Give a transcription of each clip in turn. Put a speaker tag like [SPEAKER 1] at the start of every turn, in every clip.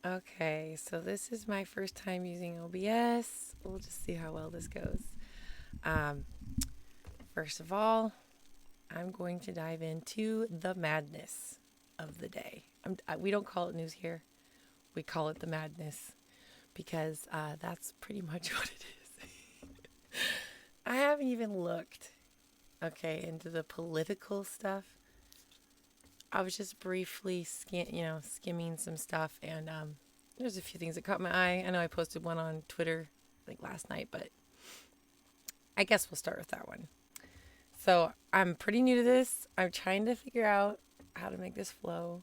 [SPEAKER 1] Okay, so this is my first time using OBS. We'll just see how well this goes. Um, First of all, I'm going to dive into the madness of the day. We don't call it news here, we call it the madness because that's pretty much what it is. I haven't even looked, okay, into the political stuff. I was just briefly skimming some stuff, and there's a few things that caught my eye. I know I posted one on Twitter like last night, but I guess we'll start with that one. So I'm pretty new to this. I'm trying to figure out how to make this flow.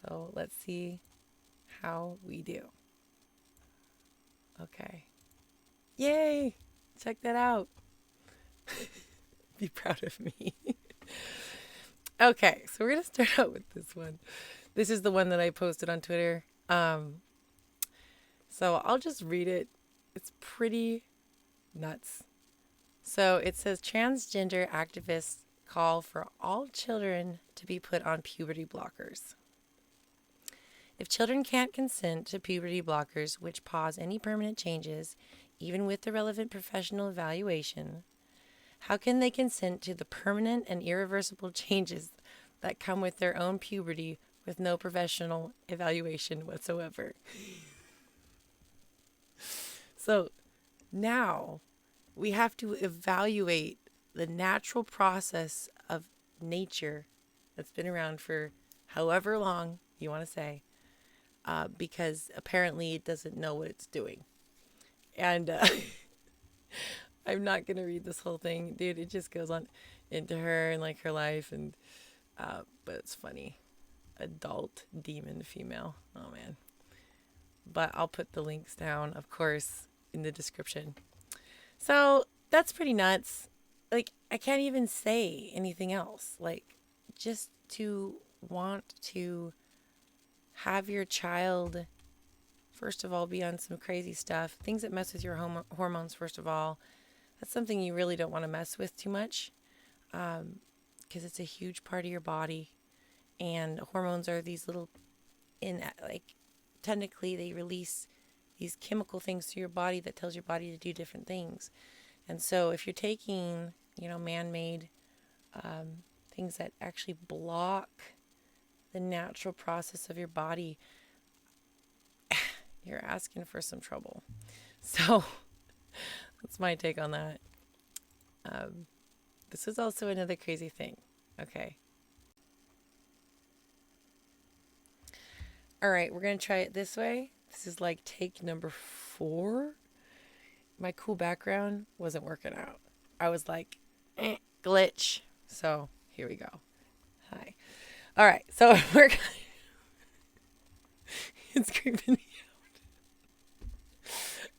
[SPEAKER 1] So let's see how we do. Okay. Yay! Check that out. Be proud of me. Okay, so we're gonna start out with this one. This is the one that I posted on Twitter. So I'll just read it. It's pretty nuts. So it says transgender activists call for all children to be put on puberty blockers. If children can't consent to puberty blockers, which pause any permanent changes, even with the relevant professional evaluation, how can they consent to the permanent and irreversible changes that come with their own puberty with no professional evaluation whatsoever? So now we have to evaluate the natural process of nature that's been around for however long you want to say, because apparently it doesn't know what it's doing. And I'm not going to read this whole thing. Dude, it just goes on into her and like her life. And but it's funny. Adult demon female. Oh, man. But I'll put the links down, of course, in the description. So that's pretty nuts. Like, I can't even say anything else. Like, just to want to have your child, first of all, be on some crazy stuff, things that mess with your hormones, first of all. That's something you really don't want to mess with too much, because it's a huge part of your body. And hormones are these little, technically, they release these chemical things to your body that tells your body to do different things. And so if you're taking, man-made things that actually block the natural process of your body, you're asking for some trouble. So that's my take on that. This is also another crazy thing. Okay. All right, we're going to try it this way. This is like take number 4. My cool background wasn't working out. I was like, glitch. So here we go. Hi. All right, so we're going it's creeping me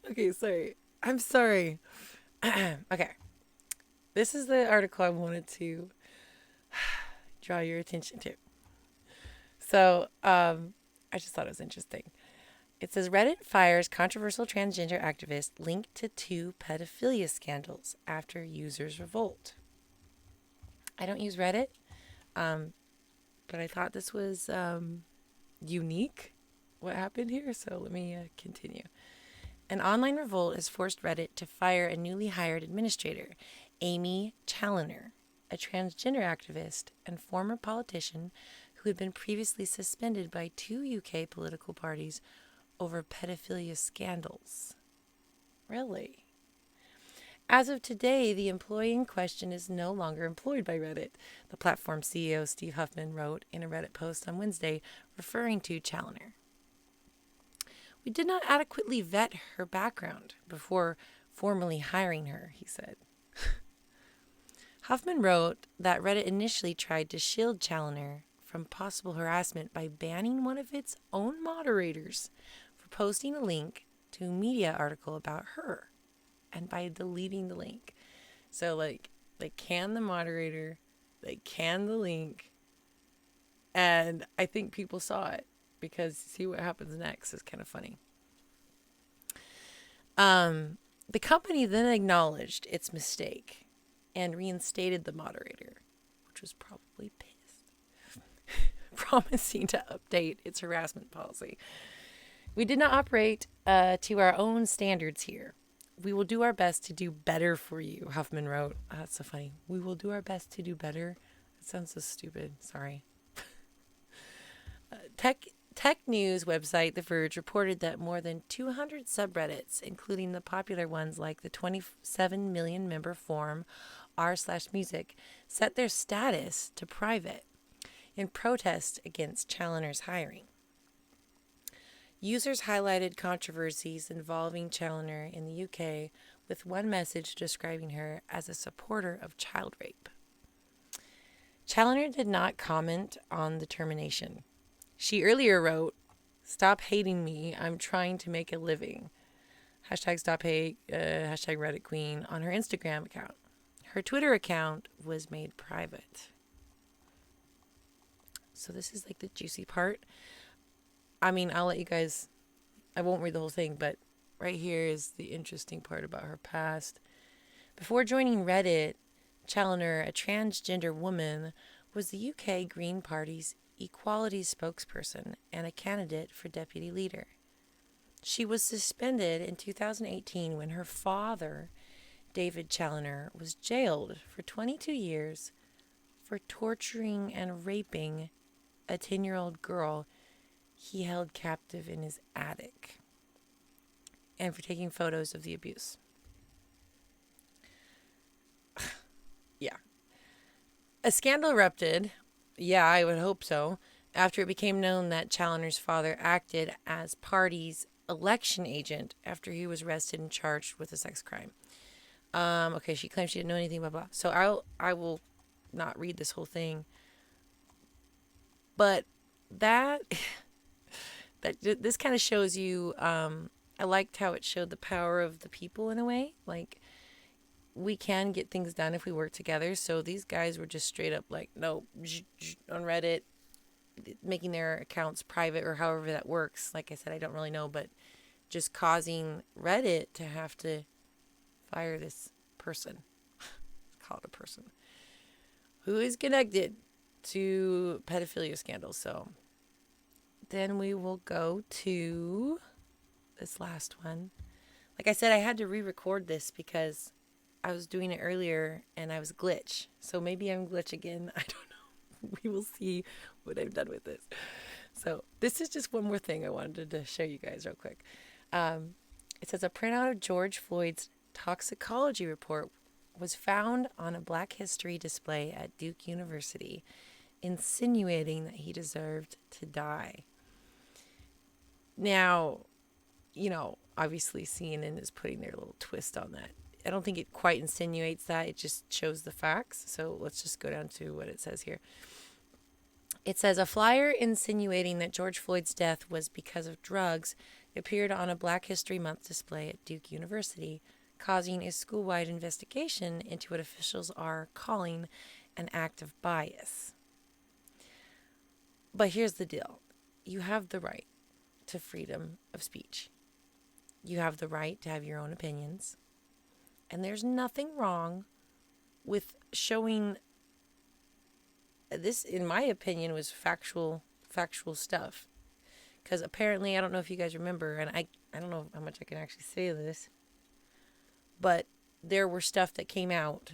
[SPEAKER 1] out. Okay, sorry. I'm sorry. Okay. This is the article I wanted to draw your attention to. So, I just thought it was interesting. It says Reddit fires controversial transgender activist linked to 2 pedophilia scandals after users revolt. I don't use Reddit, but I thought this was unique, what happened here. So let me continue. An online revolt has forced Reddit to fire a newly hired administrator, Amy Challoner, a transgender activist and former politician who had been previously suspended by 2 UK political parties over pedophilia scandals. Really? As of today, the employee in question is no longer employed by Reddit, the platform CEO Steve Huffman wrote in a Reddit post on Wednesday, referring to Challoner. We did not adequately vet her background before formally hiring her, he said. Huffman wrote that Reddit initially tried to shield Challoner from possible harassment by banning one of its own moderators for posting a link to a media article about her and by deleting the link. So, like, they canned the moderator, they canned the link, and I think people saw it because see what happens next is kind of funny. The company then acknowledged its mistake and reinstated the moderator, which was probably pissed, promising to update its harassment policy. We did not operate to our own standards here. We will do our best to do better for you, Huffman wrote. Oh, that's so funny. We will do our best to do better. That sounds so stupid. Sorry. Tech news website The Verge reported that more than 200 subreddits, including the popular ones like the 27 million member forum r/music, set their status to private in protest against Challoner's hiring. Users highlighted controversies involving Challoner in the UK, with one message describing her as a supporter of child rape. Challoner did not comment on the termination. She earlier wrote, "Stop hating me. I'm trying to make a living." Hashtag stop hate, hashtag Reddit Queen on her Instagram account. Her Twitter account was made private. So this is like the juicy part. I mean, I'll let you guys, I won't read the whole thing, but right here is the interesting part about her past. Before joining Reddit, Challoner, a transgender woman, was the UK Green Party's equality spokesperson and a candidate for deputy leader. She was suspended in 2018 when her father, David Challoner, was jailed for 22 years for torturing and raping a 10-year-old girl he held captive in his attic, and for taking photos of the abuse. Yeah. A scandal erupted. Yeah, I would hope so. After it became known that Challoner's father acted as party's election agent after he was arrested and charged with a sex crime. Okay, she claims she didn't know anything, blah, blah. So I will not read this whole thing. But that this kind of shows you, I liked how it showed the power of the people in a way. Like, we can get things done if we work together. So these guys were just straight up like, no, on Reddit, making their accounts private or however that works. Like I said, I don't really know, but just causing Reddit to have to fire this person, call it a person, who is connected to pedophilia scandals. So then we will go to this last one. Like I said, I had to re-record this because I was doing it earlier and I was glitch. So maybe I'm glitch again. I don't know. We will see what I've done with this. So this is just one more thing I wanted to show you guys real quick. It says a printout of George Floyd's toxicology report was found on a Black History display at Duke University, insinuating that he deserved to die. Now, obviously CNN is putting their little twist on that. I don't think it quite insinuates that. It just shows the facts. So let's just go down to what it says here. It says a flyer insinuating that George Floyd's death was because of drugs appeared on a Black History Month display at Duke University, causing a school-wide investigation into what officials are calling an act of bias. But here's the deal. You have the right to freedom of speech. You have the right to have your own opinions. And there's nothing wrong with showing this, in my opinion, was factual stuff. Because apparently, I don't know if you guys remember, and I don't know how much I can actually say this, but there were stuff that came out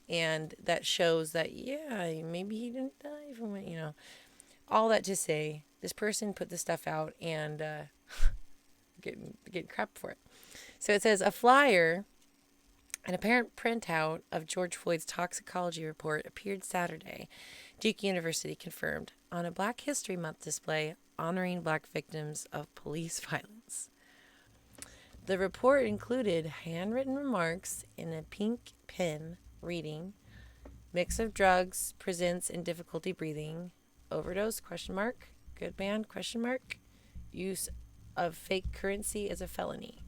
[SPEAKER 1] and that shows that, yeah, maybe he didn't die from it, All that to say, this person put this stuff out and getting crap for it. So it says a flyer, an apparent printout of George Floyd's toxicology report appeared Saturday, Duke University confirmed, on a Black History Month display honoring Black victims of police violence. The report included handwritten remarks in a pink pen reading, mix of drugs presents in difficulty breathing, overdose, ? Good man, ? Use of fake currency as a felony.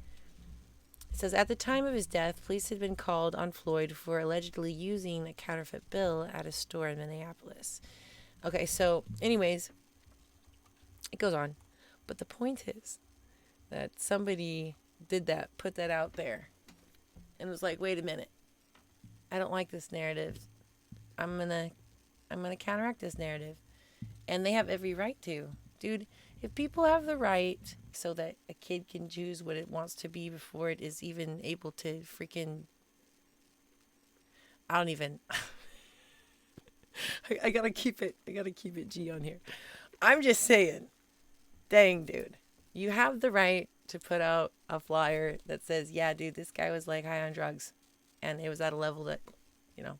[SPEAKER 1] It says, at the time of his death, police had been called on Floyd for allegedly using a counterfeit bill at a store in Minneapolis. Okay, so anyways, it goes on. But the point is that somebody did that, put that out there, and was like, wait a minute. I don't like this narrative. I'm gonna counteract this narrative. And they have every right to. dude, if people have the right so that a kid can choose what it wants to be before it is even able to freaking, I don't even, I gotta keep it, G on here. I'm just saying, dang, dude, you have the right to put out a flyer that says, yeah, dude, this guy was like high on drugs and it was at a level that, you know.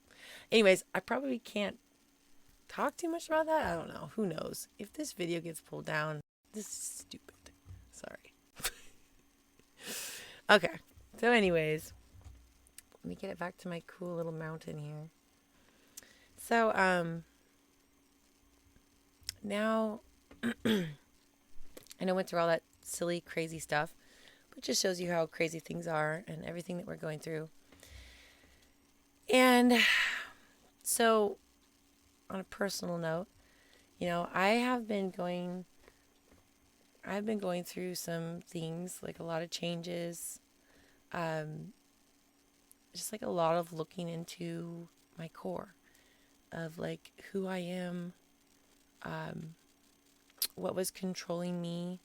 [SPEAKER 1] Anyways, I probably can't talk too much about that. I don't know. Who knows? If this video gets pulled down, this is stupid. Sorry. Okay. So, anyways, let me get it back to my cool little mountain here. So, now I know I went through all that silly, crazy stuff, but it just shows you how crazy things are and everything that we're going through. And so, on a personal note, you know, I've been going through some things, like a lot of changes, just like a lot of looking into my core of like who I am, what was controlling me,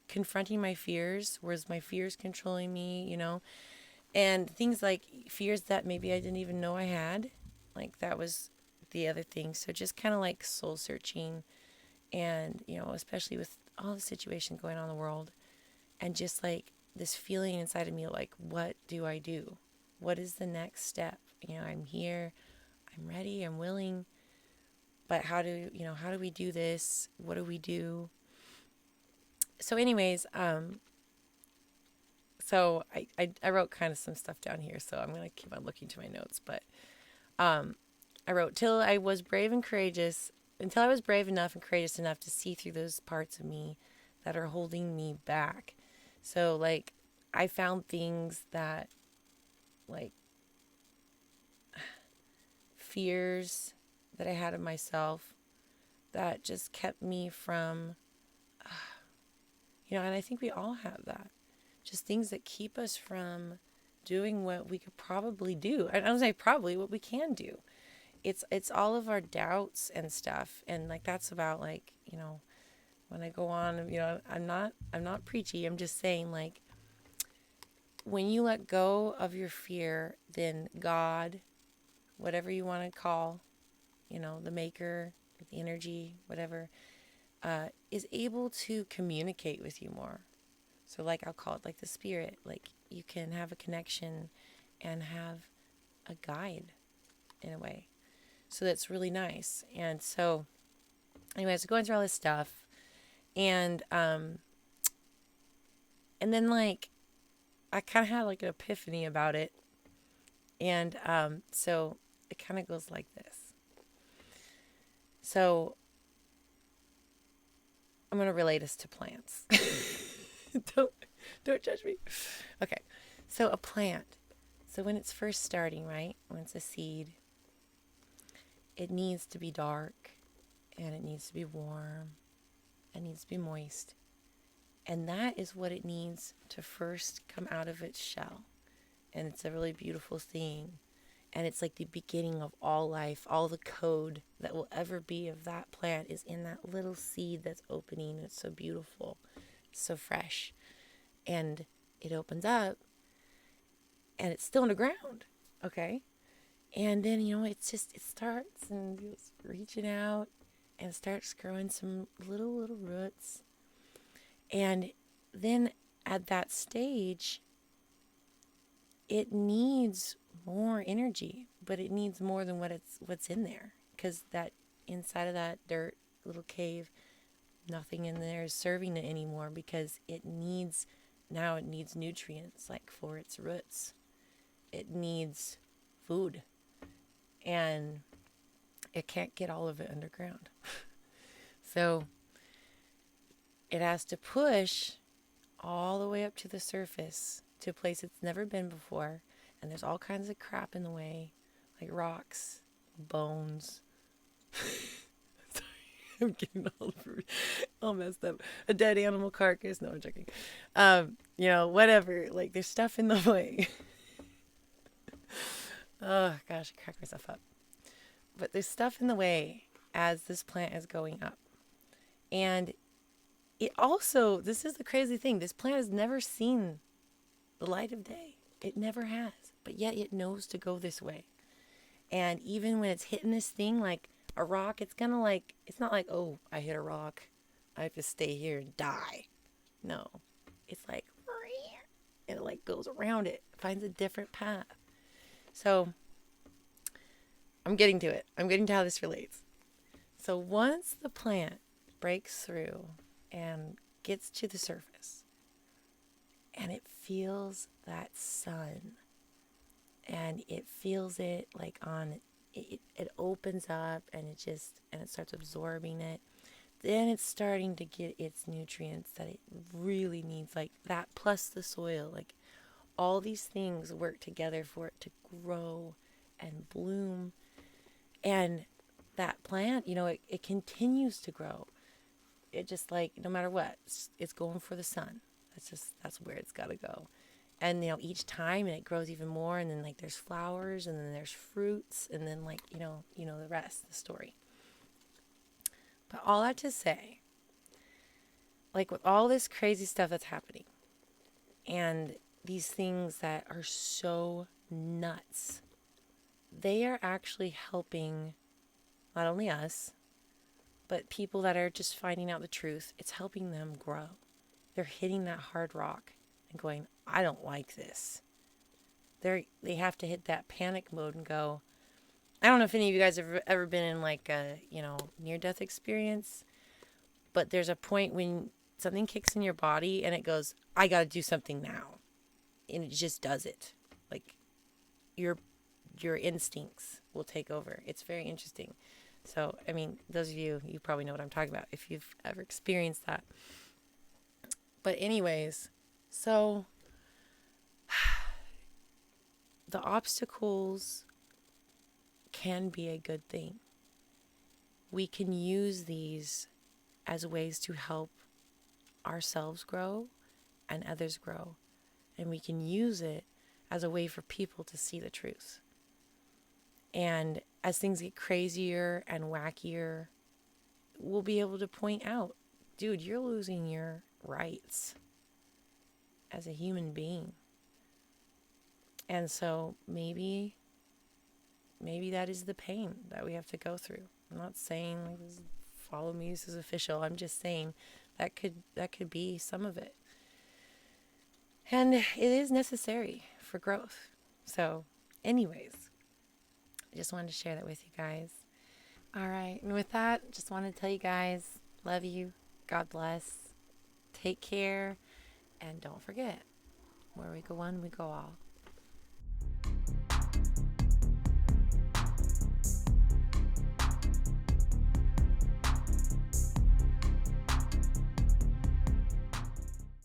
[SPEAKER 1] confronting my fears. Was my fears controlling me, you know? And things like fears that maybe I didn't even know I had. Like that was the other thing. So just kind of like soul searching and, you know, especially with all the situation going on in the world and just like this feeling inside of me like, what do I do? What is the next step? You know, I'm here, I'm ready, I'm willing, but how do we do this? What do we do? So anyways, so I wrote kind of some stuff down here, so I'm going to keep on looking to my notes, but I wrote, until I was brave enough and courageous enough to see through those parts of me that are holding me back. So, like, I found things that, like, fears that I had of myself that just kept me from, you know, and I think we all have that. Just things that keep us from doing what we could probably do. I don't say probably, what we can do. It's all of our doubts and stuff, and like that's about like, you know, when I go on, you know, I'm not preachy. I'm just saying, like, when you let go of your fear, then God, whatever you want to call, you know, the maker, the energy, whatever, is able to communicate with you more. So like I'll call it like the spirit, like you can have a connection and have a guide in a way. So that's really nice. And so anyways, going through all this stuff and then like I kind of had like an epiphany about it. And so it kind of goes like this. So I'm going to relate this to plants. don't judge me. Okay. So a plant. So when it's first starting, right? When it's a seed, it needs to be dark and it needs to be warm. It needs to be moist. And that is what it needs to first come out of its shell. And it's a really beautiful thing. And it's like the beginning of all life. All the code that will ever be of that plant is in that little seed that's opening. It's so beautiful. It's so fresh. And it opens up. And it's still underground. Okay? And then, you know, it starts and it's reaching out. And starts growing some little roots. And then at that stage, it needs more energy, but it needs more than what's in there, because that inside of that dirt little cave, nothing in there is serving it anymore, because it needs nutrients, like for its roots. It needs food, and it can't get all of it underground. So it has to push all the way up to the surface to a place it's never been before. And there's all kinds of crap in the way, like rocks, bones. Sorry, I'm getting all messed up. A dead animal carcass. No, I'm joking. You know, whatever. Like, there's stuff in the way. Oh, gosh, I cracked myself up. But there's stuff in the way as this plant is going up. And it also, this is the crazy thing, this plant has never seen the light of day. It never has. But yet it knows to go this way. And even when it's hitting this thing like a rock, it's gonna like, it's not like, oh, I hit a rock, I have to stay here and die. No. It's like, and it like goes around it, finds a different path. So I'm getting to it. I'm getting to how this relates. So once the plant breaks through and gets to the surface and it feels that sun and it feels it like on it opens up and it starts absorbing it, then it's starting to get its nutrients that it really needs, like that plus the soil, like all these things work together for it to grow and bloom. And that plant, it continues to grow. It just, like, no matter what, it's going for the sun. That's where it's got to go. And each time, and it grows even more, and then like there's flowers, and then there's fruits, and then like the rest, the story. But all that to say, like with all this crazy stuff that's happening, and these things that are so nuts, they are actually helping not only us, but people that are just finding out the truth. It's helping them grow. They're hitting that hard rock and going, I don't like this. They have to hit that panic mode and go, I don't know if any of you guys have ever been in like a, near-death experience, but there's a point when something kicks in your body and it goes, I got to do something now. And it just does it. Like your instincts will take over. It's very interesting. So, I mean, those of you probably know what I'm talking about if you've ever experienced that. But anyways, so the obstacles can be a good thing. We can use these as ways to help ourselves grow and others grow. And we can use it as a way for people to see the truth. And as things get crazier and wackier, we'll be able to point out, dude, you're losing your rights as a human being. And so maybe that is the pain that we have to go through. I'm not saying like this, follow me, this is official. I'm just saying that could be some of it. And it is necessary for growth. So anyways, I just wanted to share that with you guys. All right. And with that, just wanted to tell you guys, love you. God bless. Take care. And don't forget, where we go one, we go all.